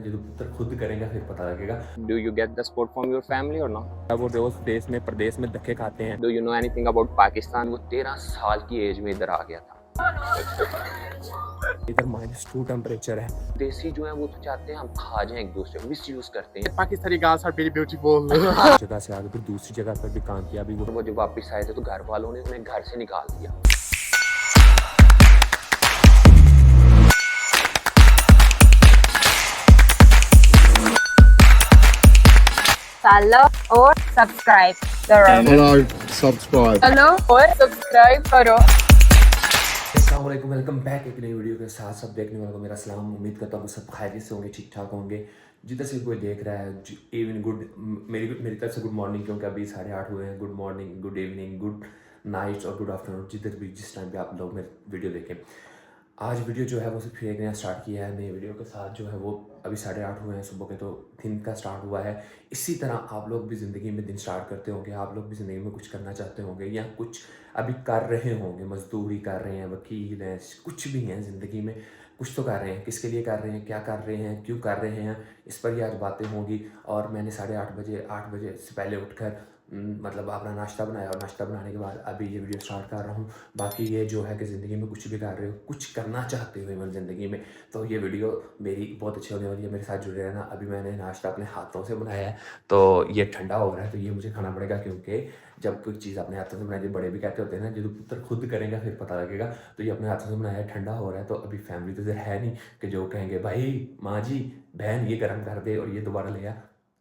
जो पुत्र खुद करेगा फिर पता लगेगा। Do you get the support from your family or not? वो रोज देश में प्रदेश में धक्के खाते हैं। Do you know anything about Pakistan? वो 13 साल की एज में इधर आ गया था। इधर -2 टेम्परेचर है। देसी जो है वो तो चाहते हैं हम खा जाएं, एक दूसरे को मिस यूज करते हैं। Pakistani girls are very beautiful. जगह से आगे फिर दूसरी जगह पर भी काम किया। अभी वो जब वापस आए थे तो घर वालों ने उन्हें घर से निकाल दिया। follow और सब्सक्राइब करो। Hello, और सब्सक्राइब करो। अस्सलाम वालेकुम, वेलकम बैक एक नई वीडियो के साथ। सब देखने वालों को मेरा सलाम। उम्मीद करता हूँ सब खैरियत से होंगे, ठीक ठाक होंगे। जिधर से कोई देख रहा है इवन गुड, मेरी तरफ से गुड मॉर्निंग, क्योंकि अभी 8:30 हुए हैं। Good morning, good evening, good night और गुड आफ्टरनून, जिधर भी जिस टाइम पे आप लोग मेरे वीडियो देखें। आज वीडियो जो है वो सिर्फ एक नया स्टार्ट किया है। नए वीडियो के साथ जो है वो अभी 8:30 हुए हैं सुबह के, तो दिन का स्टार्ट हुआ है। इसी तरह आप लोग भी ज़िंदगी में दिन स्टार्ट करते होंगे। आप लोग भी ज़िंदगी में कुछ करना चाहते होंगे या कुछ अभी कर रहे होंगे। मजदूरी कर रहे हैं, वकील हैं, कुछ भी हैं ज़िंदगी में, कुछ तो कर रहे हैं। किसके लिए कर रहे हैं, क्या कर रहे हैं, क्यों कर रहे हैं, इस पर ही आज बातें होंगी। और मैंने 8:30 बजे से पहले उठकर मतलब अपना नाश्ता बनाया, और नाश्ता बनाने के बाद अभी ये वीडियो स्टार्ट कर रहा हूँ। बाकी ये जो है कि ज़िंदगी में कुछ भी कर रहे हो, कुछ करना चाहते हो इवन ज़िंदगी में, तो ये वीडियो मेरी बहुत अच्छी होने वाली है। मेरे साथ जुड़े रहना। अभी मैंने नाश्ता अपने हाथों से बनाया है, तो ये ठंडा हो रहा है, तो ये मुझे खाना पड़ेगा, क्योंकि जब कोई चीज़ अपने हाथों से बनाई, बड़े भी कहते होते हैं ना, जो पुत्र खुद करेगा फिर पता लगेगा। तो ये अपने हाथों से बनाया है, ठंडा हो रहा है। तो अभी फैमिली तो इधर है नहीं कि जो कहेंगे भाई माँ जी बहन ये गर्म कर दे और ये दोबारा ले आ।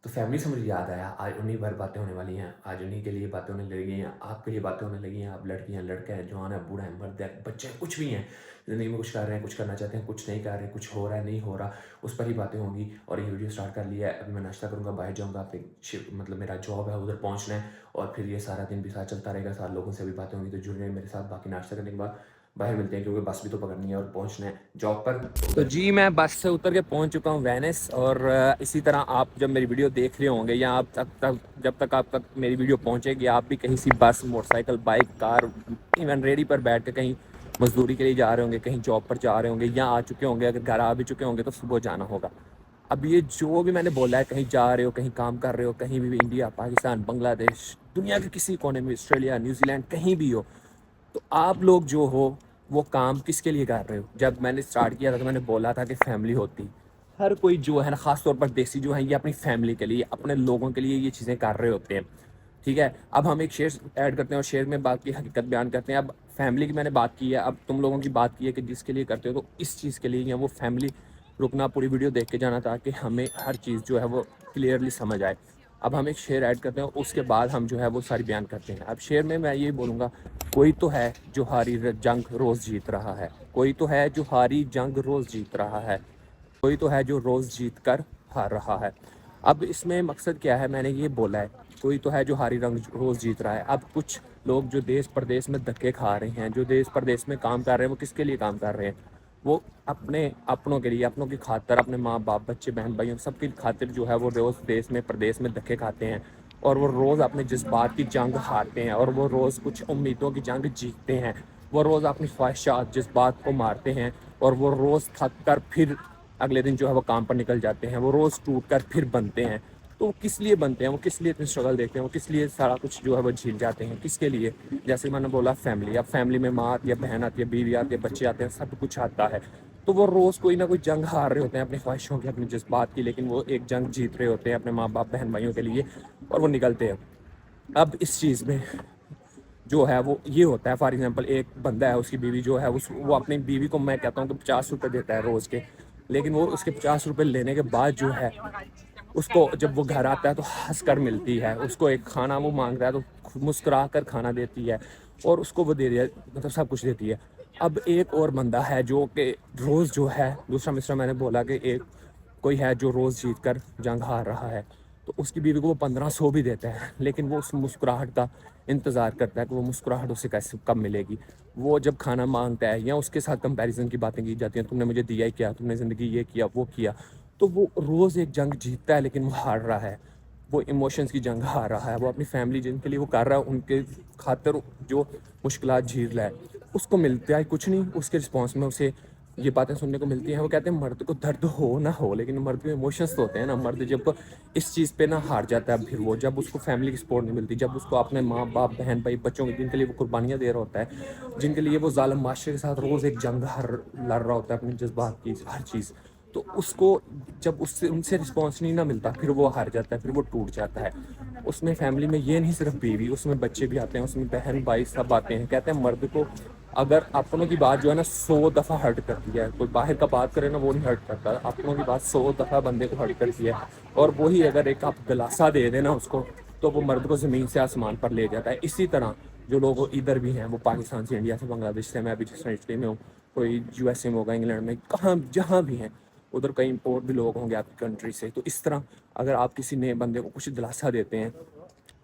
तो फैमिली से मुझे याद आया, आज उन्हीं भर बातें होने वाली हैं। आज उन्हीं के लिए बातें होने लगी हैं, आपके लिए बातें होने लगी हैं। आप लड़की हैं, लड़का है, जवान है, बूढ़ा है, मर्द है, बच्चे हैं, कुछ भी हैं, ज़िंदगी में कुछ कर रहे हैं, कुछ करना चाहते हैं, कुछ नहीं कर रहे, कुछ हो रहा है, नहीं हो रहा, उस पर ही बातें होंगी। और ये वीडियो स्टार्ट कर लिया है। अभी मैं नाश्ता करूँगा, बाहर जाऊँगा, अपने मतलब मेरा जॉब है उधर पहुँचना है, और फिर ये सारा दिन भी साथ चलता रहेगा। साथ लोगों से भी बातें होंगी, तो जुड़ रहे मेरे साथ। बाकी नाश्ता करने के बाद बाहर मिलते हैं, क्योंकि बस भी तो पकड़नी है और पहुंचना है जॉब पर। तो जी मैं बस से उतर के पहुंच चुका हूं वेनिस। और इसी तरह आप जब मेरी वीडियो देख रहे होंगे, या आप जब तक आप तक मेरी वीडियो पहुंचेगी, आप भी कहीं सी बस, motorcycle, bike, car, even ready पर बैठ के कहीं मजदूरी के लिए जा रहे होंगे, कहीं जॉब पर जा रहे होंगे, या आ चुके होंगे। अगर घर आ भी चुके होंगे तो सुबह जाना होगा। अब ये जो भी मैंने बोला है, कहीं जा रहे हो, कहीं काम कर रहे हो, कहीं भी, इंडिया, पाकिस्तान, बांग्लादेश, दुनिया के किसी कोने में, ऑस्ट्रेलिया, न्यूजीलैंड, कहीं भी हो, तो आप लोग जो हो वो काम किसके लिए कर रहे हो। जब मैंने स्टार्ट किया था तो मैंने बोला था कि फैमिली होती, हर कोई जो है ना, ख़ास तौर पर देसी जो है, ये अपनी फैमिली के लिए, अपने लोगों के लिए ये चीज़ें कर रहे होते हैं। ठीक है, अब हम एक शेर ऐड करते हैं और शेर में बात की हकीकत बयान करते हैं। अब फैमिली की मैंने बात की है, अब तुम लोगों की बात की है कि जिसके लिए करते हो, तो इस चीज़ के लिए, या वो फैमिली, रुकना, पूरी वीडियो देख के जाना, ताकि हमें हर चीज़ जो है वो क्लियरली समझ आए। अब हम एक शेर ऐड करते हैं, उसके बाद हम जो है वो सारी बयान करते हैं। अब शेर में मैं ये बोलूँगा, कोई तो है जो हारी जंग रोज़ जीत रहा है, कोई तो है जो हारी जंग रोज़ जीत रहा है, कोई तो है जो रोज़ जीत कर हार रहा है। अब इसमें मकसद क्या है, मैंने ये बोला है कोई तो है जो हारी रंग रोज़ जीत रहा है। अब कुछ लोग जो देश प्रदेश में धक्के खा रहे हैं, जो देश प्रदेश में काम कर रहे हैं, वो किसके लिए काम कर रहे हैं, वो अपने अपनों के लिए, अपनों की खातिर, अपने माँ बाप, बच्चे, बहन भाइयों, सबकी खातिर जो है वो रोज़ देश में प्रदेश में धक्के खाते हैं। और वो रोज़ अपने जज्बात की जंग हारते हैं, और वो रोज़ कुछ उम्मीदों की जंग जीतते हैं। वो रोज़ अपनी ख्वाहिशात, जज्बात को मारते हैं, और वो रोज़ थक कर फिर अगले दिन जो है वो काम पर निकल जाते हैं। वो रोज़ टूट कर फिर बनते हैं। तो वो किस लिए बनते हैं, वो किस लिए इतनी स्ट्रगल देखते हैं, वो किस लिए सारा कुछ जो है वो झील जाते हैं, किसके लिए। जैसे मैंने बोला फैमिली, अब फैमिली में माँ आती है, बहन आती है, बीवी आती है, बच्चे आते हैं, सब कुछ आता है। तो वो रोज़ कोई ना कोई जंग हार रहे होते हैं अपनी ख्वाहिशों की, अपने जज्बात की, लेकिन वो एक जंग जीत रहे होते हैं अपने माँ बाप, बहन भाइयों के लिए, और वो निकलते हैं। अब इस चीज़ में जो है वो ये होता है, फॉर एग्जांपल एक बंदा है, उसकी बीवी जो है वो अपनी बीवी को, मैं कहता हूँ कि 50 रुपये देता है रोज़ के, लेकिन वो उसके 50 रुपये लेने के बाद जो है, उसको जब वो घर आता है तो हंस कर मिलती है। उसको एक खाना वो मांग रहा है तो मुस्कुरा कर खाना देती है, और उसको वो दे दिया, मतलब सब कुछ देती है। अब एक और बंदा है जो कि रोज़ जो है, दूसरा मिसरा मैंने बोला कि एक कोई है जो रोज़ जीत कर जंग हार रहा है, तो उसकी बीवी को वो 1500 भी देता है, लेकिन वो उस मुस्कुराहट का इंतज़ार करता है कि वो मुस्कुराहट उसे कैसे कब मिलेगी। वो जब खाना मांगता है, या उसके साथ कंपैरिजन की बातें की जाती हैं, तुमने मुझे दिया ही क्या, तुमने ज़िंदगी ये किया वो किया, तो वो रोज़ एक जंग जीतता है, लेकिन वो हार रहा है। वो इमोशंस की जंग हार रहा है। वो अपनी फैमिली जिनके लिए वो कर रहा है, उनके खातिर जो मुश्किलात झेल रहा है, उसको मिलता है कुछ नहीं। उसके रिस्पॉन्स में उसे ये बातें सुनने को मिलती हैं। वो कहते हैं मर्द को दर्द हो ना हो, लेकिन मर्द में इमोशंस तो होते हैं ना। मर्द जब इस चीज़ पे ना हार जाता है, फिर वो जब उसको फैमिली की सपोर्ट नहीं मिलती, जब उसको अपने माँ बाप बहन भाई बच्चों के जिनके लिए वो कुर्बानियाँ दे रहा होता है, जिनके लिए वो जालिम माशरे के साथ रोज़ एक जंग हर लड़ रहा होता है अपने जज्बात की हर चीज़, तो उसको जब उससे उनसे रिस्पॉन्स नहीं ना मिलता, फिर वो हार जाता है, फिर वो टूट जाता है। उसमें फैमिली में ये नहीं सिर्फ बीवी, उसमें बच्चे भी आते हैं, उसमें बहन भाई सब आते हैं। कहते हैं मर्द को अगर अपनों की बात जो है ना 100 दफ़ा हर्ट करती है, कोई बाहर का बात करे ना वो नहीं हर्ट करता, अपनों की बात 100 दफ़ा बंदे को हर्ट करती है। और वही अगर एक आप दिलासा दे देना उसको, तो वो मर्द को ज़मीन से आसमान पर ले जाता है। इसी तरह जो लोग इधर भी हैं, वो पाकिस्तान से, इंडिया से, बांग्लादेश से, मैं अभी जिस कंट्री में हूँ, कोई यूएसए में होगा, इंग्लैंड में, कहाँ जहाँ भी हैं, उधर कहीं और भी लोग होंगे आपकी कंट्री से। तो इस तरह अगर आप किसी नए बंदे को कुछ दिलासा देते हैं,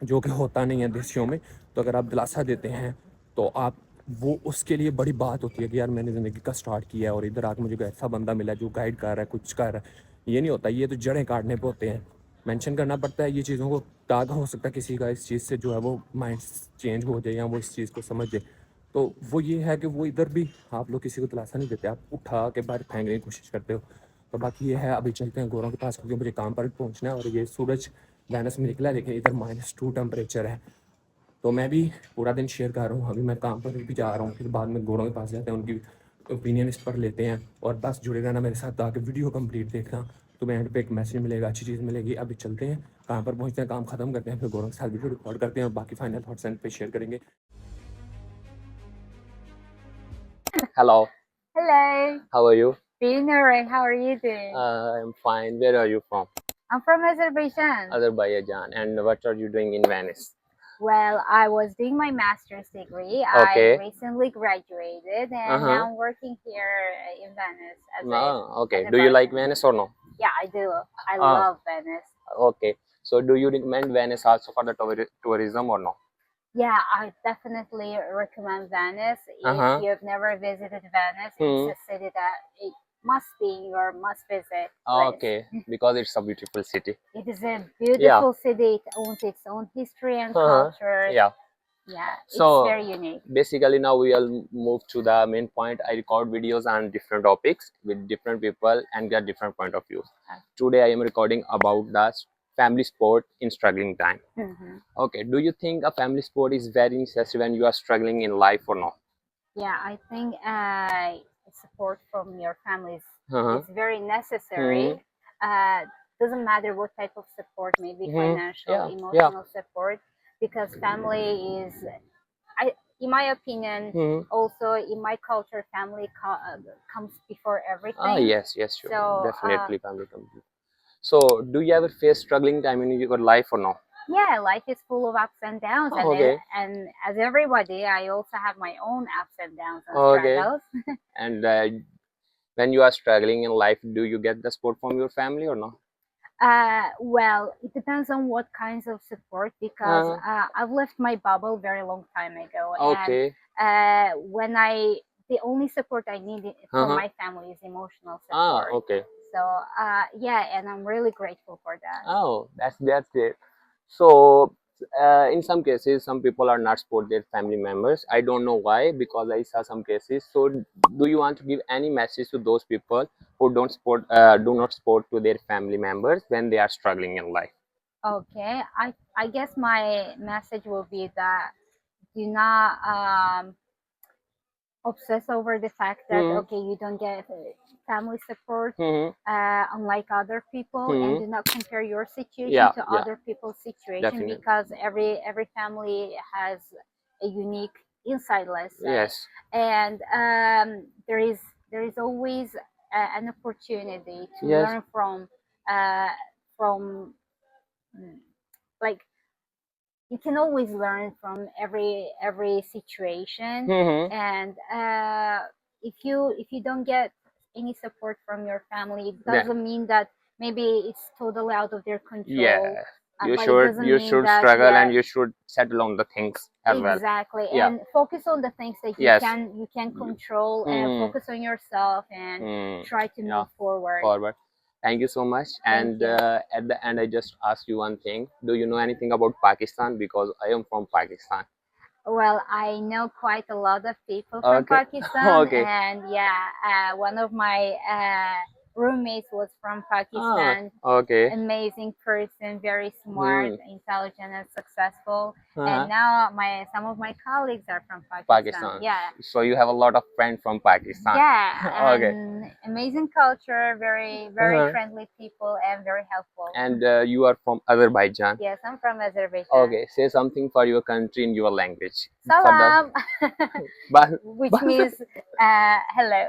जो कि होता नहीं है देशियों में, तो अगर आप दिलासा देते हैं तो आप वो उसके लिए बड़ी बात होती है कि यार मैंने ज़िंदगी का स्टार्ट किया है और इधर आके मुझे कोई ऐसा बंदा मिला जो गाइड कर रहा है, कुछ कर रहा है। ये नहीं होता, ये तो जड़ें काटने पे होते हैं। मेंशन करना पड़ता है ये चीज़ों को, ताकि हो सकता है किसी का इस चीज़ से जो है वो माइंड चेंज हो जाए या वो इस चीज़ को समझ जाए। तो वो ये है कि वो इधर भी आप लोग किसी को दिलासा नहीं देते, आप उठा के बाहर फेंकने की कोशिश करते हो। तो बाकी ये है, अभी चलते हैं गोरों के पास क्योंकि मुझे काम पर पहुंचना है। और ये सूरज वेनस में निकला है, लेकिन इधर -2 टेम्परेचर है। तो मैं भी पूरा दिन शेयर कर रहा हूँ, अभी मैं काम पर भी जा रहा हूँ, फिर बाद में गोरों के पास जाते हैं, उनकी ओपिनियन इस पर लेते हैं। और बस जुड़े रहना मेरे साथ ताकि वीडियो कंप्लीट देखना, तो मैं एंड पे एक मैसेज मिलेगा, अच्छी चीज़ मिलेगी। अभी चलते हैं, काम पर पहुँचते हैं, काम खत्म करते हैं, फिर गोरों के साथ वीडियो रिकॉर्ड करते हैं और बाकी फाइनल थॉट्स एंड पे शेयर करेंगे। Hello, Hello. how are you? Doing alright. How are you doing? I'm fine. Where are you from? I'm from Azerbaijan. Azerbaijan. And what are you doing in Venice? Well, I was doing my master's degree. Okay. I recently graduated, and Uh-huh. now I'm working here in Venice Okay. as a Do you like bartender. Venice or no? Yeah, I do. I Ah. love Venice. Okay. So do you recommend Venice also for the tourism or no? Yeah, I definitely recommend Venice. Uh-huh. If you've never visited Venice, it's a city that it must be your must visit list. Okay. Because it's a beautiful city. It is a beautiful city. It owns its own history and culture. Yeah. Yeah, it's So very unique. basically now we'll move to the main point. I record videos on different topics with different people and get different point of views. Today I am recording about the family sport in struggling time. Okay, do you think a family sport is very necessary when you are struggling in life or not? Yeah, I think support from your families Uh-huh. is very necessary. Doesn't matter what type of support, maybe financial, Yeah, emotional support, because family is, in my opinion, also in my culture, family comes before everything. Yes, sure. So, Definitely family complete. So do you ever face struggling time in your life or no? Yeah, life is full of ups and downs, Oh, okay. and as everybody, I also have my own ups and downs and Okay. struggles. And when you are struggling in life, do you get the support from your family or no? Well, it depends on what kinds of support, because I've left my bubble very long time ago. Okay. And when the only support I need from my family is emotional support. Okay. So yeah, and I'm really grateful for that. Oh, that's great. So, in some cases, some people are not support their family members. I don't know why, because I saw some cases. So, do you want to give any message to those people who do not support to their family members when they are struggling in life? Okay, I guess my message will be that do not obsess over the fact that okay, you don't get family support unlike other people, and do not compare your situation to other people's situation. Definitely. Because every family has a unique inside lesson. Yes. And there is always an opportunity to Yes. learn from like, you can always learn from every situation. And if you don't get any support from your family, it doesn't mean that maybe it's totally out of their control. Yeah. You but it should doesn't mean that struggle they're- and you should settle on the things as well. exactly. Yeah. And focus on the things that Yes. you can control, and focus on yourself, and try to move forward. Forward. Thank you so much. And you. at the end, I just ask you one thing. Do you know anything about Pakistan? Because I am from Pakistan. Well, I know quite a lot of people from Okay. Pakistan, Okay. and yeah, one of my roommates was from Ah, Pakistan. okay. Amazing person, very smart, Hmm. intelligent, and successful. Uh-huh. And now some of my colleagues are from Pakistan. Pakistan. Yeah, So you have a lot of friends from Pakistan. yeah, Okay. and amazing culture, very Uh-huh. friendly people, and very helpful. And you are from Azerbaijan. Yes, I'm from Azerbaijan. Okay, say something for your country in your language. Salam, But which means hello.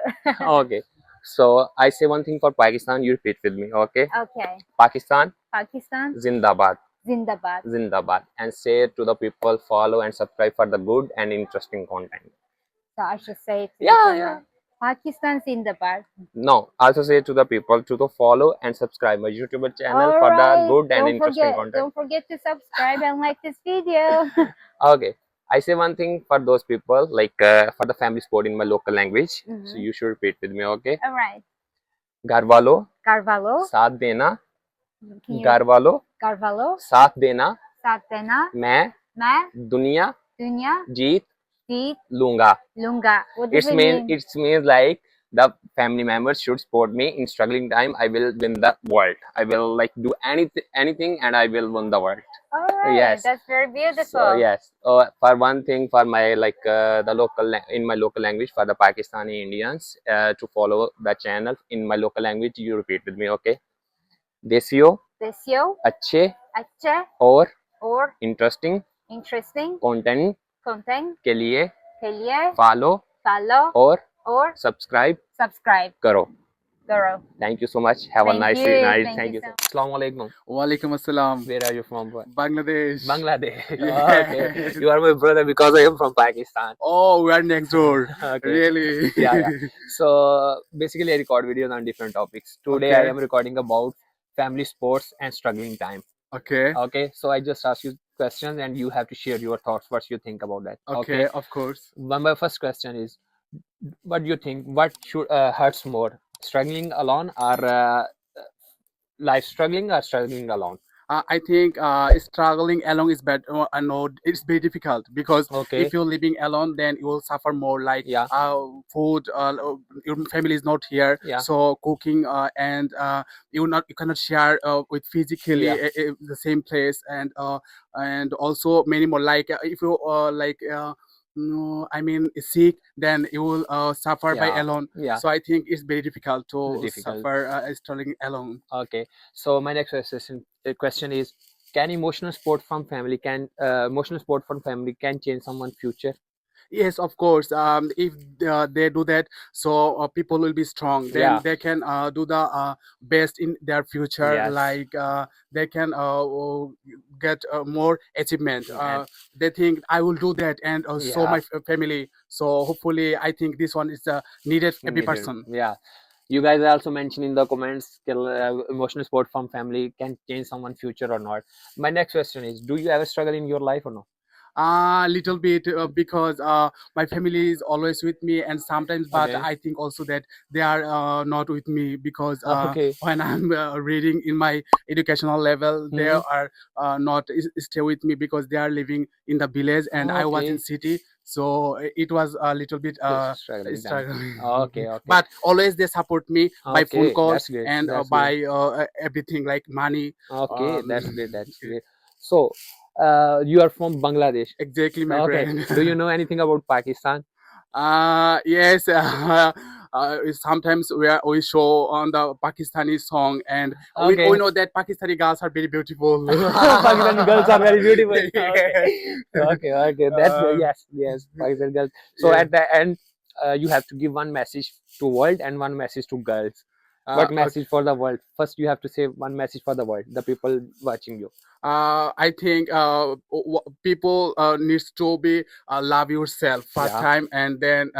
okay, so I say one thing for Pakistan, you repeat with me. Okay, Okay, Pakistan, Pakistan, Zindabad, Zindabad. Zindabad, and say to the people, follow and subscribe for the good and interesting content. So I should say it to Yeah, the yeah. camera. Pakistan Zindabad. No, also say to the people to follow and subscribe my YouTube channel All for the right. good and interesting content. Don't forget to subscribe and like this video. Okay, I say one thing for those people like for the family sport in my local language. So you should repeat with me. Okay, All right. Garwalo, Carvalho. साथ देना, Can you Garwalo, Carvalho? साथ देना, Satena. मैं मैं दुनिया दुनिया जीत जीत लूंगा. लूंगा. What does It it means mean? like the family members should support me in struggling time. I will win the world. I will like do anything and I will win the world. All right. Yes. That's very beautiful. So yes, for one thing, for my like the in my local language for the Pakistani Indians to follow the channel in my local language, you repeat with me, okay? देसियो, Desio, अच्छे अच्छे और और interesting interesting content content के लिए के लिए follow follow और subscribe subscribe. करो. Guru. Thank you so much. Have a Thank nice you. night. Thank Thank you you. so much. Assalamu alaikum. Walaikum assalam. Where are you from? Bangladesh. Bangladesh. Yeah. Okay. You are my brother because I am from Pakistan. Oh, we are next door. Okay. Really? Yeah. So basically, I record videos on different topics. Today, I Okay. am recording about family sports and struggling time. Okay. Okay. So I just ask you questions, and you have to share your thoughts. What you think about that? Okay. Of course. My first question is, what do you think? What should hurts more, struggling alone or life struggling or struggling alone? I think struggling alone is bad. No, it's very difficult because Okay. if you're living alone, then you will suffer more. Like Yeah. food, your family is not here, Yeah. so cooking and you cannot share with physically Yeah. the same place, and also many more. Like if you no, I mean sick, then you will suffer by Yeah. alone. Yeah. So I think it's very difficult to Difficult. suffer struggling alone. Okay. So my next question is, can emotional support from family can change someone's future? Yes, of course. If they do that, so people will be strong. Then Yeah. they can do the best in their future. Yes. Like they can get more achievement. And- They think I will do that, and so Yeah. my family. So hopefully, I think this one is needed every Needed. person. Yeah. You guys also mention in the comments emotional support from family can change someone's future or not. My next question is, do you ever struggle in your life or no? Little bit because my family is always with me, and sometimes, but Okay. I think also that they are not with me because Okay. when I'm reading in my educational level, they Mhm. are not stay with me because they are living in the village and I was Okay. in city, so it was a little bit Struggling time. struggling. Okay. But always they support me by phone Okay, calls that's great. and That's by everything like money. Okay, that's Um, great. That's great. So, you are from Bangladesh. Exactly, my Okay. friend. Do you know anything about Pakistan? Yes. Sometimes we show on the Pakistani song, and Okay. we know that Pakistani girls are very beautiful. Pakistani girls are very beautiful. Yes. Okay. That's yes, Pakistani girls. So Yeah. at the end, you have to give one message to world and one message to girls. What Okay. message for the world? First, you have to say one message for the world, the people watching you. I think people needs to be love yourself first Yeah. time, and then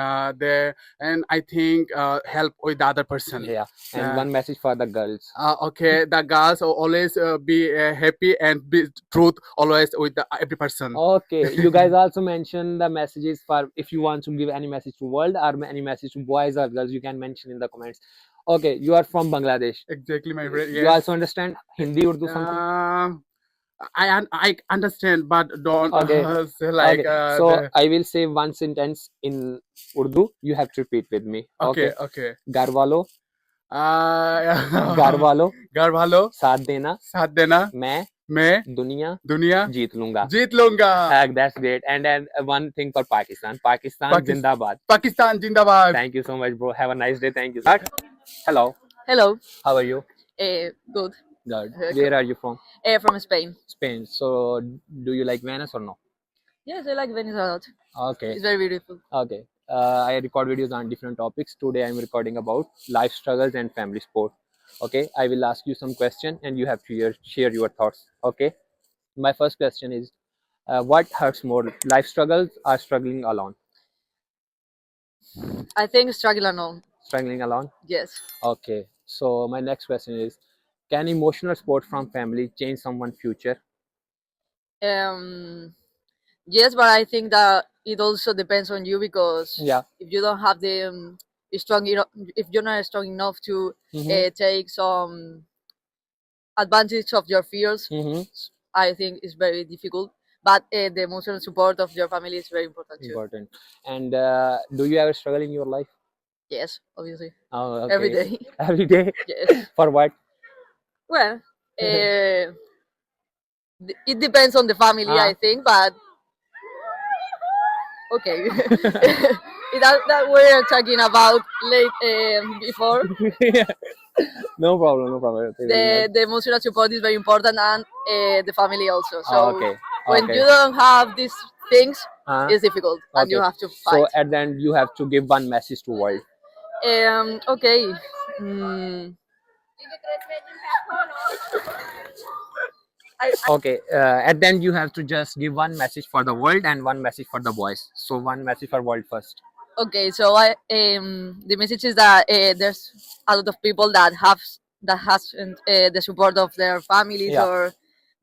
and I think help with the other person. Yeah, and Yeah. one message for the girls. Okay, the girls will always be happy and be truth always with every person. Okay, you guys also mention the messages for if you want to give any message to world or any message to boys or girls, you can mention in the comments. Okay, you are from Bangladesh. Exactly, my friend. You Yes. also understand Hindi, Urdu, something? I understand, but don't Okay. say like Okay, so the, I will say one sentence in Urdu. You have to repeat with me. okay, Okay. okay. घर वालों घर Uh, वालों घर वालों साथ देना साथ देना मैं मैं दुनिया दुनिया जीत लूंगा. जीत लूंगा. That's great. And then one thing for Pakistan. Pakistan Pakistan Zindabad. Pakistan जिंदाबाद. Thank you so much, bro. Have a nice day. Thank you. Start. Hello. Hello. How are you? Good. Good. Where are you from? From Spain. Spain. So do you like Venice or no? Yes, I like Venice a lot. Okay. It's very beautiful. Okay. I record videos on different topics. Today I'm recording about life struggles and family support. Okay. I will ask you some question and you have to share your thoughts. Okay. My first question is, what hurts more, life struggles or struggling alone? I think struggle alone. Struggling alone. Yes. Okay. So my next question is, can emotional support from family change someone's future? Yes, but I think that it also depends on you because Yeah. if you don't have the strong, if you're not strong enough to Mhm. take some advantage of your fears, Mhm. I think it's very difficult. But the emotional support of your family is very important too. Important. And do you ever struggle in your life? Yes, obviously. Oh, okay. Every day. Every day. Yes. For what? Well, it depends on the family, I think, but okay. that we're talking about before. No problem. No problem. The emotional support is very important, and the family also. So Okay. when Okay. you don't have these things, Uh, it's difficult, and you okay. have to So fight. at the end, you have to give one message to world. Okay. Mm, Okay. At the end, you have to just give one message for the world and one message for the boys. So one message for world first. okay, so the message is that there's a lot of people that hasn't the support of their families Yeah. or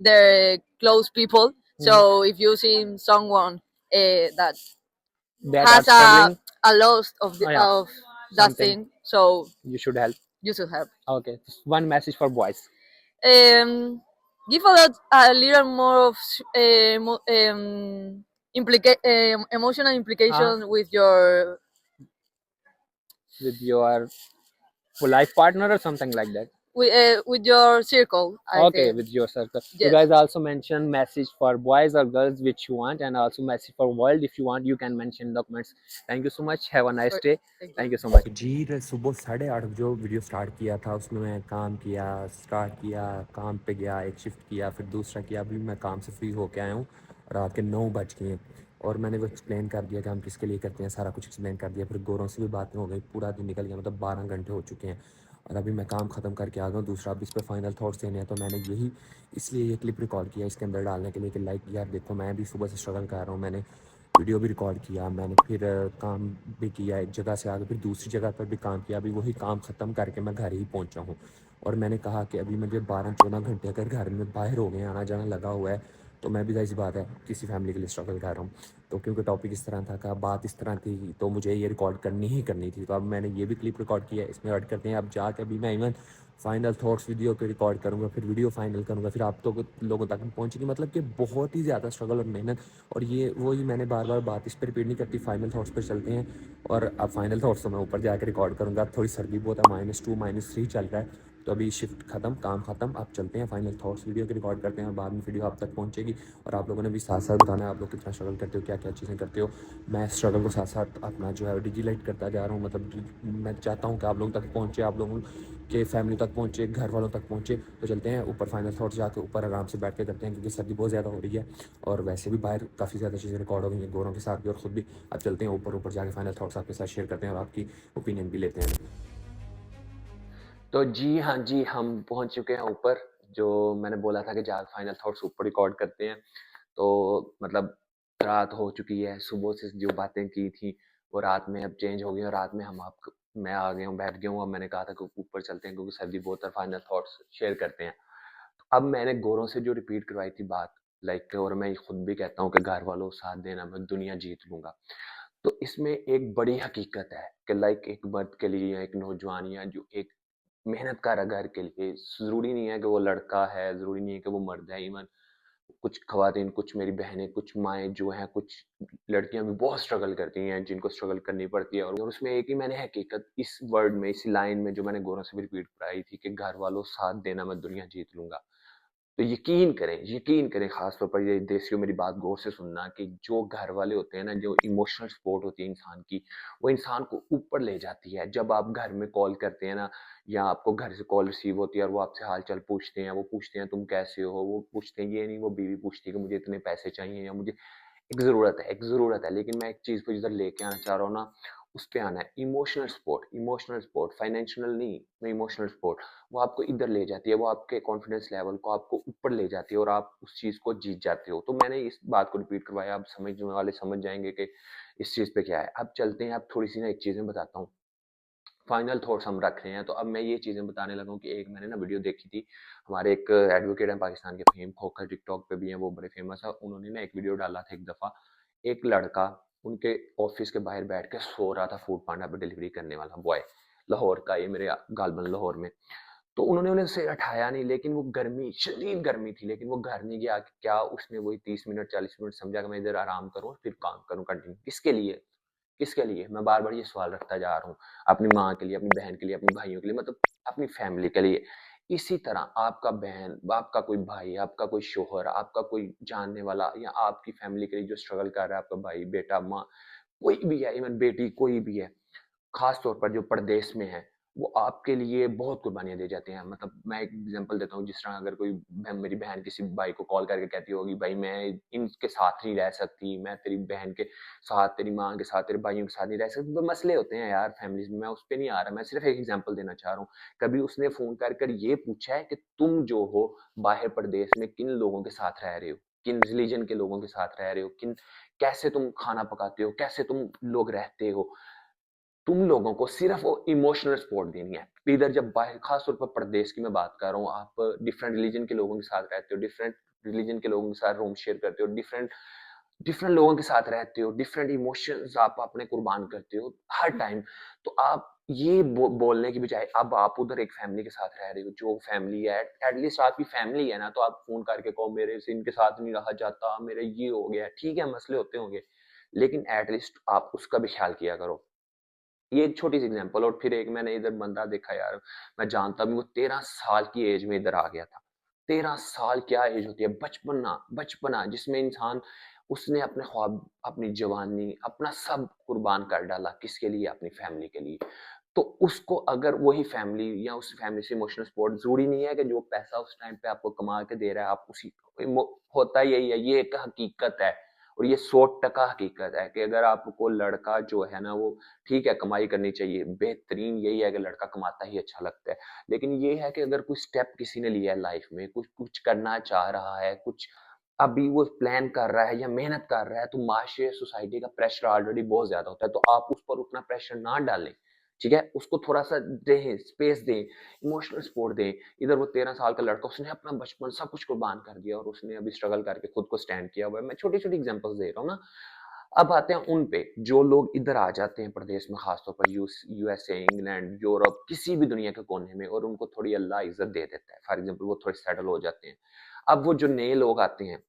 their close people. So if you see someone that That are has struggling, a loss Oh, yeah. of that Something. thing, so You should help. you should help. Okay. One message for boys. Give a little more of emotional implication with your With your life partner or something like that. with your circle. I Okay, think. with your circle. You Yes. guys also mention message for boys or girls which you want, and also message for world if you want. You can mention in the comments. Thank you so much. Have a nice day. Thank you. Thank you so much. जी सुबह 8:30 जो video start किया था उसमें मैं काम किया, start किया, काम पे गया, एक शिफ्ट किया, फिर दूसरा किया, अभी मैं काम से फ्री होके आया हूँ, रात के 9 बज गए हैं और मैंने वो एक्सप्लेन कर दिया कि हम किसके लिए करते हैं, सारा कुछ एक्सप्लेन कर दिया, फिर गोरों से भी बातें हो गई, पूरा दिन निकल गया, मतलब 12 घंटे हो चुके हैं और अभी मैं काम ख़त्म करके आ गया हूँ। दूसरा अब इस पर फाइनल थॉट्स देने हैं, तो मैंने यही इसलिए ये क्लिप रिकॉर्ड किया इसके अंदर डालने के लिए कि लाइक यार देखो मैं भी सुबह से स्ट्रगल कर रहा हूँ, मैंने वीडियो भी रिकॉर्ड किया, मैंने फिर काम भी किया, एक जगह से आके फिर दूसरी जगह पर भी काम किया, अभी वही काम ख़त्म करके मैं घर ही पहुंचा हूँ और मैंने कहा कि अभी मुझे 12-14 घंटे अगर घर में बाहर हो गए, आना जाना लगा हुआ है, तो मैं भी जाहिर सी बात है किसी फैमिली के लिए स्ट्रगल कर रहा हूँ। तो क्योंकि टॉपिक इस तरह था का बात इस तरह थी तो मुझे ये रिकॉर्ड करनी ही करनी थी, तो अब मैंने ये भी क्लिप रिकॉर्ड किया है, इसमें ऐड करते हैं। अब जाके अभी मैं इवन फाइनल थॉट्स वीडियो पे रिकॉर्ड करूँगा, फिर वीडियो फाइनल करूँगा, फिर आप तो लोगों तक पहुँचेगी, मतलब कि बहुत ही ज़्यादा स्ट्रगल और मेहनत। और ये वही मैंने बार बार बात इस पर रिपीट नहीं करती, फाइनल थॉट्स पर चलते हैं। और अब फाइनल थॉट्स तो मैं ऊपर जाकर रिकॉर्ड करूँगा, थोड़ी सर्दी बहुत है, -2 -3 चल रहा है, तो अभी शिफ्ट ख़त्म, काम ख़त्म, आप चलते हैं फाइनल थॉट्स वीडियो के रिकॉर्ड करते हैं और बाद में वीडियो आप तक पहुँचेगी। और आप लोगों ने भी साथ साथ बताना है आप लोग कितना स्ट्रगल करते हो, क्या क्या चीज़ें करते हो। मैं स्ट्रगल को साथ साथ अपना जो है डिजिटलाइट करता जा रहा हूँ, मतलब मैं चाहता हूँ कि आप लोगों तक पहुँचे, आप लोगों के फैमिली तक पहुँचे, घर वालों तक पहुँचे। तो चलते हैं ऊपर, फाइनल थॉट्स जाके ऊपर आराम से बैठ के करते हैं, क्योंकि सर्दी बहुत ज़्यादा हो रही है और वैसे भी बाहर काफ़ी ज़्यादा चीज़ें रिकॉर्ड हो गई हैं गोरों के साथ भी और ख़ुद भी। अब चलते हैं ऊपर जाके फाइनल थॉट्स आपके साथ शेयर करते हैं और आपकी ओपिनियन भी लेते हैं। तो जी हाँ जी, हम पहुंच चुके हैं ऊपर, जो मैंने बोला था कि जाके फाइनल थॉट्स ऊपर रिकॉर्ड करते हैं। तो मतलब रात हो चुकी है, सुबह से जो बातें की थी वो रात में अब चेंज हो गई और रात में मैं आ गया हूँ, बैठ गया हूँ। अब मैंने कहा था कि ऊपर चलते हैं क्योंकि सर्दी बहुत है, फाइनल थॉट्स शेयर करते हैं। अब मैंने गोरों से जो रिपीट करवाई थी बात, लाइक, और मैं खुद भी कहता हूँ कि घर वालों साथ देना, मैं दुनिया जीत लूंगा। तो इसमें एक बड़ी हकीकत है कि लाइक एक मर्द के लिए या एक नौजवान या जो एक मेहनत कर रहा है घर के लिए, ज़रूरी नहीं है कि वो लड़का है, ज़रूरी नहीं है कि वो मर्द है, इवन कुछ ख़वातीन, कुछ मेरी बहनें, कुछ माएँ जो हैं, कुछ लड़कियाँ भी बहुत स्ट्रगल करती हैं, जिनको स्ट्रगल करनी पड़ती है। और उसमें एक ही मैंने हकीकत इस वर्ड में, इस लाइन में जो मैंने गौरों से भी रिपीट कराई थी कि घर वालों साथ देना मैं दुनिया जीत लूँगा। तो यकीन करें ख़ास तौर पर ये देसियों मेरी बात गौर से सुनना कि जो घर वाले होते हैं ना, जो इमोशनल सपोर्ट होती है इंसान की, वो इंसान को ऊपर ले जाती है। जब आप घर में कॉल करते हैं ना, या आपको घर से कॉल रिसीव होती है और वो आपसे हाल-चाल पूछते हैं, वो पूछते हैं तुम कैसे हो? वो पूछते हैं, ये नहीं, वो बीवी पूछती है कि मुझे इतने पैसे चाहिए या मुझे एक ज़रूरत है, लेकिन मैं एक चीज़ को जिधर लेके आना चाह रहा हूँ ना, उस पे आना है। इमोशनल सपोर्ट, फाइनेंशियल नहीं, मैं इमोशनल सपोर्ट, वो आपको इधर ले जाती है, वो आपके कॉन्फिडेंस लेवल को आपको ऊपर ले जाती है और आप उस चीज़ को जीत जाते हो। तो मैंने इस बात को रिपीट करवाया, अब समझने वाले समझ जाएँगे कि इस चीज़ पे क्या है। अब चलते हैं, अब थोड़ी-सी ना एक चीज़ें बताता हूँ। फाइनल थॉट्स हम रख रहे हैं, तो अब मैं ये चीज़ें बताने लगा हूँ कि एक मैंने ना वीडियो देखी थी, हमारे एक एडवोकेट हैं पाकिस्तान के फेम खोखर, टिकटॉक पे भी हैं, वो बड़े फेमस हैं। उन्होंने ना एक वीडियो डाला था एक दफ़ा, एक लड़का उनके ऑफिस के बाहर बैठ के सो रहा था, फूड पांडा पे डिलीवरी करने वाला बॉय, लाहौर का, ये मेरे गालबन लाहौर में। तो उन्होंने उन्हें उसे उठाया नहीं, लेकिन वो गर्मी, शदीद गर्मी थी, लेकिन वो घर नहीं गया। क्या उसने वही 30 मिनट 40 मिनट समझा कि मैं इधर आराम करूँ फिर काम करूँ कंटिन्यू, किसके लिए? किसके लिए? मैं बार-बार ये सवाल रखता जा रहा हूँ। अपनी माँ के लिए, अपनी बहन के लिए, अपने भाइयों के लिए, मतलब अपनी फैमिली के लिए। इसी तरह आपका बहन, आपका कोई भाई, आपका कोई शौहर, आपका कोई जानने वाला या आपकी फैमिली के लिए जो स्ट्रगल कर रहा है, आपका भाई, बेटा, माँ, कोई भी है, इवन बेटी, कोई भी है। खास तौर पर जो परदेश में हैं, वो आपके लिए बहुत कुर्बानियाँ दे जाते हैं। मतलब मैं एक एग्ज़ाम्पल देता हूँ, जिस तरह अगर कोई मेरी बहन किसी भाई को कॉल करके कहती होगी, "भाई मैं इनके साथ नहीं रह सकती, मैं तेरी बहन के साथ, तेरी माँ के साथ, तेरे भाइयों के साथ नहीं रह सकती।" तो मसले होते हैं यार फैमिलीज़ में, मैं उस पे नहीं आ रहा, मैं सिर्फ़ एक एग्ज़ाम्पल देना चाह रहा हूँ। कभी उसने फ़ोन कर कर ये पूछा है कि तुम जो हो बाहर परदेश में किन लोगों के साथ रह रहे हो? किन रिलीजन के लोगों के साथ रह रहे हो? कैसे तुम खाना पकाते हो? कैसे तुम लोग रहते हो? तुम लोगों को सिर्फ वो इमोशनल सपोर्ट देनी है। इधर जब बाहर, खास तौर पर प्रदेश की मैं बात कर रहा हूँ, आप डिफरेंट रिलीजन के लोगों के साथ रहते हो, डिफरेंट रिलीजन के लोगों के साथ रूम शेयर करते हो, डिफरेंट डिफरेंट लोगों के साथ रहते हो, डिफरेंट इमोशंस आप अपने कुर्बान करते हो हर टाइम। तो आप ये बोलने की बजाय अब आप उधर एक फैमिली के साथ रह रहे हो, जो फैमिली है एटलीस्ट आपकी फैमिली है ना, तो आप फ़ोन करके कहो मेरे से इनके साथ नहीं रहा जाता, मेरा ये हो गया है। ठीक है, मसले होते होंगे, लेकिन एटलीस्ट आप उसका भी ख्याल किया करो। ये एक छोटी सी एग्जांपल। और फिर एक मैंने इधर बंदा देखा यार, मैं जानता भी, वो 13 साल की एज में इधर आ गया था। 13 साल क्या एज होती है, बचपना जिसमें इंसान, उसने अपने ख्वाब, अपनी जवानी, अपना सब कुर्बान कर डाला, किसके लिए? अपनी फैमिली के लिए। तो उसको अगर वही फैमिली या उस फैमिली से इमोशनल सपोर्ट, ज़रूरी नहीं है कि जो पैसा उस टाइम पे आपको कमा के दे रहा है आप उसी होता यही है, ये एक हकीकत है। और ये 100% हकीकत है कि अगर आपको लड़का जो है ना, वो ठीक है कमाई करनी चाहिए, बेहतरीन यही है कि लड़का कमाता ही अच्छा लगता है। लेकिन ये है कि अगर कोई स्टेप किसी ने लिया है लाइफ में, कुछ कुछ करना चाह रहा है, कुछ अभी वो प्लान कर रहा है या मेहनत कर रहा है, तो माशरे, सोसाइटी का प्रेशर ऑलरेडी बहुत ज़्यादा होता है, तो आप उस पर उतना प्रेशर ना डालें, ठीक है? उसको थोड़ा-सा दें, स्पेस दें, इमोशनल सपोर्ट दें। इधर वो 13 साल का लड़का, उसने अपना बचपन सब कुछ कुर्बान कर दिया और उसने अभी स्ट्रगल करके खुद को स्टैंड किया हुआ है। मैं छोटी-छोटी एग्ज़ाम्पल्स दे रहा हूँ ना। अब आते हैं उन पे, जो लोग इधर आ जाते हैं प्रदेश में, ख़ास तौर पर यूएसए, इंग्लैंड, यूरोप, किसी भी दुनिया के कोने में, और उनको थोड़ी अल्लाह इज़्ज़त दे देता है। फॉर एग्ज़ाम्पल वो थोड़े सेटल हो जाते हैं। अब वो जो नए लोग आते हैं,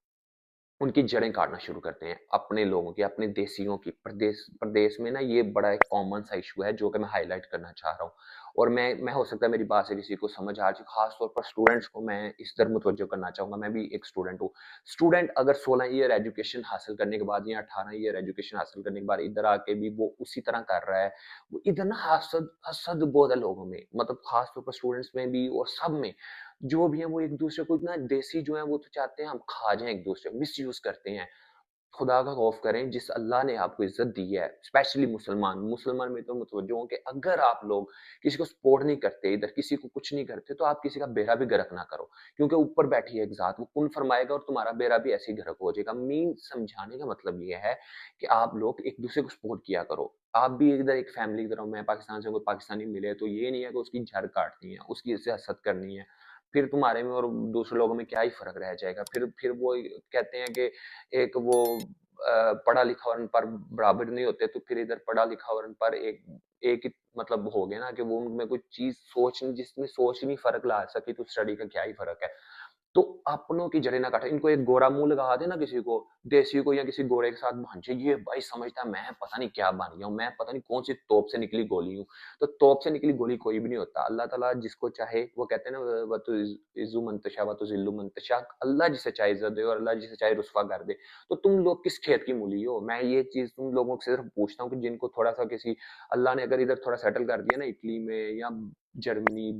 उनकी जड़ें काटना शुरू करते हैं, अपने लोगों की, अपने देसियों की। प्रदेश प्रदेश में ना ये बड़ा एक कॉमन सा इश्यू है जो कि मैं हाइलाइट करना चाह रहा हूँ। और मैं हो सकता है मेरी बात से किसी को समझ आ जाए, खास तौर पर स्टूडेंट्स को मैं इस तरफ मुतवज्जो करना चाहूँगा। मैं भी एक स्टूडेंट हूँ। स्टूडेंट अगर 16 ईयर एजुकेशन हासिल करने के बाद या 18 ईयर एजुकेशन हासिल करने के बाद इधर आके भी वो उसी तरह कर रहा है, वो इधर ना हसद हसद बहुत है लोगों में, मतलब खास तौर पर स्टूडेंट्स में भी और सब में। जो भी है वो एक-दूसरे को इतना देसी जो है, वो तो चाहते हैं हम खा जाएँ एक-दूसरे को, मिसयूज़ करते हैं। खुदा का खौफ करें, जिस अल्लाह ने आपको इज़्ज़त दी है, स्पेशली मुसलमान में तो मुतवज्जो हूँ कि अगर आप लोग किसी को सपोर्ट नहीं करते, इधर किसी को कुछ नहीं करते, तो आप किसी का बेड़ा भी गर्क ना करो। क्योंकि ऊपर बैठी है एक ज़ात, वो कुन फरमाएगा और तुम्हारा बेड़ा भी ऐसे ही गर्क हो जाएगा। मीन समझाने का मतलब ये है कि आप लोग एक-दूसरे को सपोर्ट किया करो। आप भी इधर एक फैमिली की तरह, मैं पाकिस्तान से, कोई पाकिस्तानी मिले तो ये नहीं है कि उसकी जड़ काटनी है, उसकी इससे हसद करनी है। फिर तुम्हारे में और दूसरे लोगों में क्या ही फ़र्क रह जाएगा? फिर वो कहते हैं कि एक वो पढ़ा लिखा और अनपढ़ बराबर नहीं होते, तो फिर इधर पढ़ा लिखा और अनपढ़ एक एक ही मतलब हो गया ना, कि वो उनमें कोई चीज़ सोच नहीं, जिसमें सोच ही नहीं फ़र्क ला सकी, तो स्टडी का क्या ही फ़र्क है? तो अपनों की जड़ें ना काटे। इनको एक गोरा मुंह लगा दे ना किसी को, देसी को या किसी गोरे के साथ भांजे, ये भाई समझता है मैं पता नहीं क्या बन गया हूँ, मैं पता नहीं कौन सी तोप से निकली गोली हूँ। तो तोप से निकली गोली कोई भी नहीं होता। अल्लाह ताला जिसको चाहे, वो कहते हैं ना, व तो इज़्ज़ु मन तशा व तुज़िल्लु मन तशा, अल्लाह जिसे चाहे इज़्ज़त दे और अल्लाह जिसे चाहे रुसवा कर दे। तो तुम लोग किस खेत की मूली हो? मैं ये चीज़ तुम लोगों से सिर्फ पूछता हूँ कि जिनको थोड़ा-सा किसी, अल्लाह ने अगर इधर थोड़ा सेटल कर दिया ना इटली में या जर्मनी,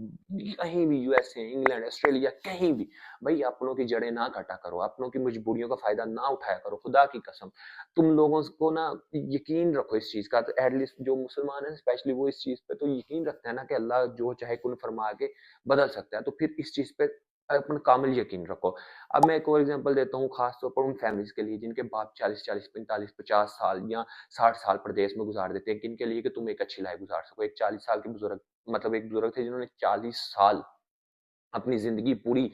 कहीं भी, यूएसए, इंग्लैंड, ऑस्ट्रेलिया, कहीं भी, भाई अपनों की जड़ें ना काटा करो, अपनों की मजबूरियों का फायदा ना उठाया करो, खुदा की कसम। तुम लोगों को ना यकीन रखो इस चीज का, तो एटलीस्ट जो मुसलमान है स्पेशली, वो इस चीज पे तो यकीन रखते हैं ना कि अल्लाह जो चाहे कुन फरमा के बदल सकता है, तो फिर इस चीज पे अपन कामिल यकीन रखो। अब मैं एक और एग्जांपल देता हूँ, खास तौर पर उन फैमिलीज के लिए जिनके बाप 40-40, 45, 50 साल या 60 साल प्रदेश में गुजार देते हैं, किनके लिए कि तुम एक अच्छी लाइफ गुजार सको। एक 40 साल के बुजुर्ग, मतलब एक बुजुर्ग थे जिन्होंने 40 साल अपनी जिंदगी पूरी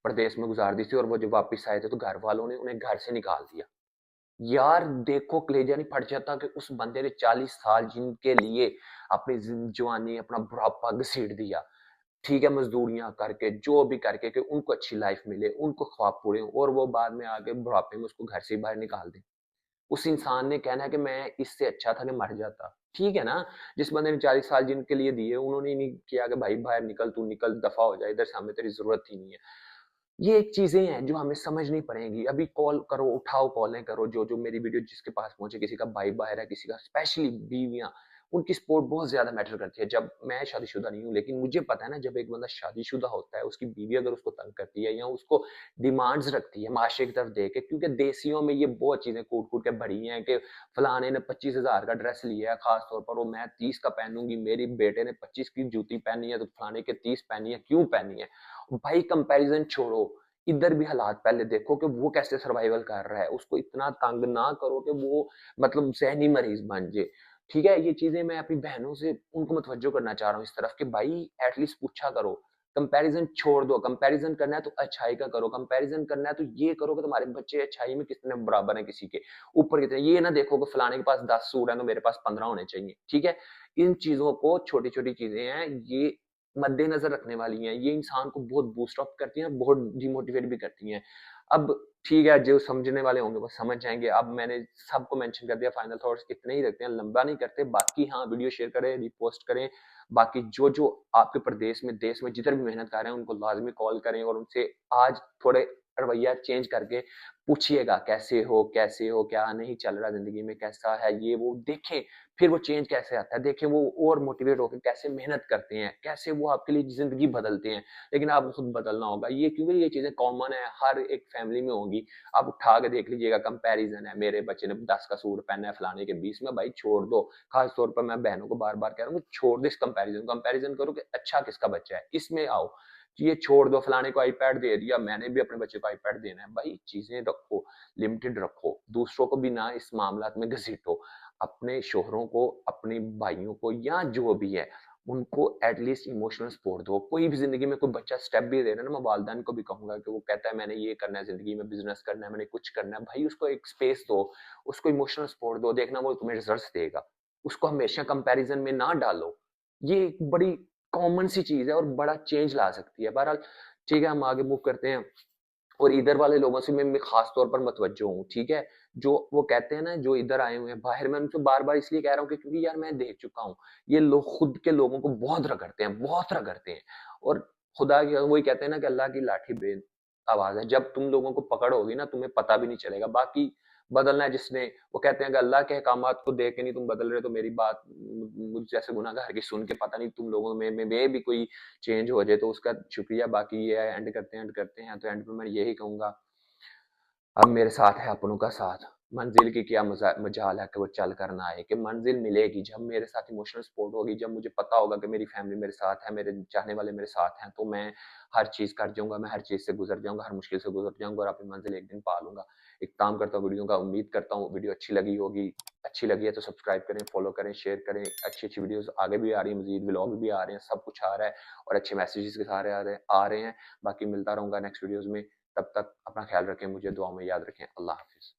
प्रदेश में गुजार दी थी, और वो जब वापस आए थे तो घर वालों ने उन्हें घर से निकाल दिया। यार देखो, कलेजा नहीं फट जाता कि उस बंदे ने 40 साल जिनके लिए अपनी जवानी, अपना बुढ़ापा घसीट दिया, ठीक है, मजदूरियां करके, जो भी करके, कि उनको अच्छी लाइफ मिले, उनको ख्वाब पूरे हों, और वो बाद में आके बुढ़ापे में उसको घर से ही बाहर निकाल दें। उस इंसान ने कहना है कि मैं इससे अच्छा था कि मर जाता। ठीक है ना? जिस बंदे ने 40 साल जिनके लिए दिए, उन्होंने नहीं किया कि भाई बाहर निकल, तू निकल, दफा हो जा इधर से, हमें तेरी जरूरत ही नहीं है। ये चीजें हैं जो हमें समझनी पड़ेंगी। अभी कॉल करो, उठाओ, कॉलें करो, जो मेरी वीडियो जिसके पास पहुंचे, किसी का भाई बाहर है, किसी का, स्पेशली बीवियां, उनकी सपोर्ट बहुत ज्यादा मैटर करती है। जब मैं शादीशुदा नहीं हूँ, लेकिन मुझे पता है ना, जब एक बंदा शादीशुदा होता है, उसकी बीवी अगर उसको तंग करती है या उसको डिमांड्स रखती है माशरे की तरफ देके, क्योंकि देसियों में ये बहुत चीजें कूट कूट के भरी हैं कि फलाने ने 25,000 का ड्रेस लिया है, खास तौर पर वो मैं 30 का पहनूंगी, मेरी बेटे ने 25 की जूती पहनी है तो फलाने के 30 पहनी है, क्यों पहनी है? भाई कंपैरिजन छोड़ो, इधर भी हालात पहले देखो कि वो कैसे सर्वाइवल कर रहा है। उसको इतना तंग ना करो कि वो मतलब ज़हनी मरीज़ बन जाए। ठीक है? ये चीज़ें मैं अपनी बहनों से उनको मुतवज्जो करना चाह रहा हूँ इस तरफ कि भाई एटलीस्ट पूछा करो। कंपैरिजन छोड़ दो, कंपैरिजन करना है तो अच्छाई का करो, कंपैरिजन करना है तो ये करो कि तुम्हारे बच्चे अच्छाई में कितने बराबर हैं किसी के, ऊपर कितने। ये ना देखो कि फलाने के पास 10 सूट हैं तो मेरे पास 15 होने चाहिए। ठीक है? इन चीज़ों को, छोटी-छोटी चीज़ें हैं, ये मद्देनजर रखने वाली हैं। ये इंसान को बहुत बूस्ट अप करती हैं, बहुत डिमोटिवेट भी करती हैं। अब ठीक है, जो समझने वाले होंगे वो समझ जाएँगे। अब मैंने सबको मेंशन कर दिया, फाइनल थॉट्स इतने ही रखते हैं, लंबा नहीं करते। बाकी हाँ, वीडियो शेयर करें, रिपोस्ट करें। बाकी जो आपके प्रदेश में, देश में जिधर भी मेहनत कर रहे हैं, उनको लाज़मी कॉल करें और उनसे आज थोड़े रवैया चेंज करके पूछिएगा, कैसे हो? क्या नहीं चल रहा ज़िंदगी में? कैसा है ये वो? देखें, फिर वो चेंज कैसे आता है। देखें वो और मोटिवेट होके कैसे मेहनत करते हैं, कैसे वो आपके लिए ज़िंदगी बदलते हैं। लेकिन आपको खुद बदलना होगा। ये क्योंकि ये चीज़ें कॉमन है, हर एक फैमिली में होंगी। आप उठा के देख लीजिएगा, कंपैरिज़न है, मेरे बच्चे ने 10 का सूट पहना है, फलाने के 20 में। भाई छोड़ दो। खास तौर पर मैं बहनों को बार-बार कह रहा हूँ, छोड़ दो इस कंपैरिज़न को। कंपैरिज़न करो कि अच्छा किसका बच्चा है, इसमें आओ। ये छोड़ दो, फलाने को आईपैड दे दिया, मैंने भी अपने बच्चे को आईपैड देना है। भाई चीज़ें रखो, लिमिटेड रखो, दूसरों को भी ना इस मामलात में घसीटो। अपने शोहरों को, अपने भाइयों को, या जो भी है, उनको एटलीस्ट इमोशनल सपोर्ट दो। कोई भी ज़िंदगी में कोई बच्चा स्टेप भी ले रहा है ना, मैं वालिदैन को भी कहूँगा कि वो कहता है मैंने ये करना है ज़िंदगी में, बिज़नेस करना है, मैंने कुछ करना है, भाई उसको एक स्पेस दो, उसको इमोशनल सपोर्ट दो, देखना वो तुम्हें रिज़ल्ट्स देगा। उसको हमेशा कंपैरिज़न में ना डालो। ये एक बड़ी कॉमन सी चीज़ है और बड़ा चेंज ला सकती है। बहरहाल ठीक है, हम आगे मूव करते हैं। और इधर वाले लोगों से मैं खास तौर पर मुतवज्जो हूँ, ठीक है? जो वो कहते हैं ना, जो इधर आए हुए हैं बाहर, मैं उनसे बार-बार इसलिए कह रहा हूँ कि क्योंकि यार मैं देख चुका हूँ, ये लोग खुद के लोगों को बहुत रगड़ते हैं, बहुत रगड़ते हैं। और खुदा की वही कहते हैं ना कि अल्लाह की लाठी बेआवाज़ है, जब तुम लोगों को पकड़ होगी ना, तुम्हें पता भी नहीं चलेगा। बाकी बदलना है जिसने, वो कहते हैं कि अल्लाह के अहकामात को देख के नहीं तुम बदल रहे, तो मेरी बात मुझ जैसे गुनाहगार की सुन के पता नहीं तुम लोगों में भी कोई चेंज हो जाए तो उसका शुक्रिया। बाकी ये है, एंड करते हैं, तो एंड पे मैं यही कहूँगा, अब मेरे साथ है अपनों का साथ। मंजिल की क्या मजाल है कि वो चल कर ना आए, कि मंजिल मिलेगी जब मेरे साथ इमोशनल सपोर्ट होगी, जब मुझे पता होगा कि मेरी फैमिली मेरे साथ है, मेरे चाहने वाले मेरे साथ हैं, तो मैं हर चीज़ कर जाऊँगा, मैं हर चीज़ से गुज़र जाऊँगा, हर मुश्किल से गुज़र जाऊँगा और अपनी मंजिल एक दिन पा लूँगा। इख्तिताम करता हूँ वीडियो का, उम्मीद करता हूँ वीडियो अच्छी लगी होगी। अच्छी लगी है तो सब्सक्राइब करें, फॉलो करें, शेयर करें। अच्छी-अच्छी वीडियोज़ आगे भी आ रही हैं, मज़ीद व्लॉग भी आ रहे हैं, सब कुछ आ रहा है और अच्छे मैसेजेस के सारे आ रहे हैं। बाकी मिलता रहूँगा नेक्स्ट वीडियोज़ में। तब तक अपना ख्याल रखें, मुझे दुआओं में याद रखें। अल्लाह हाफ़िज़।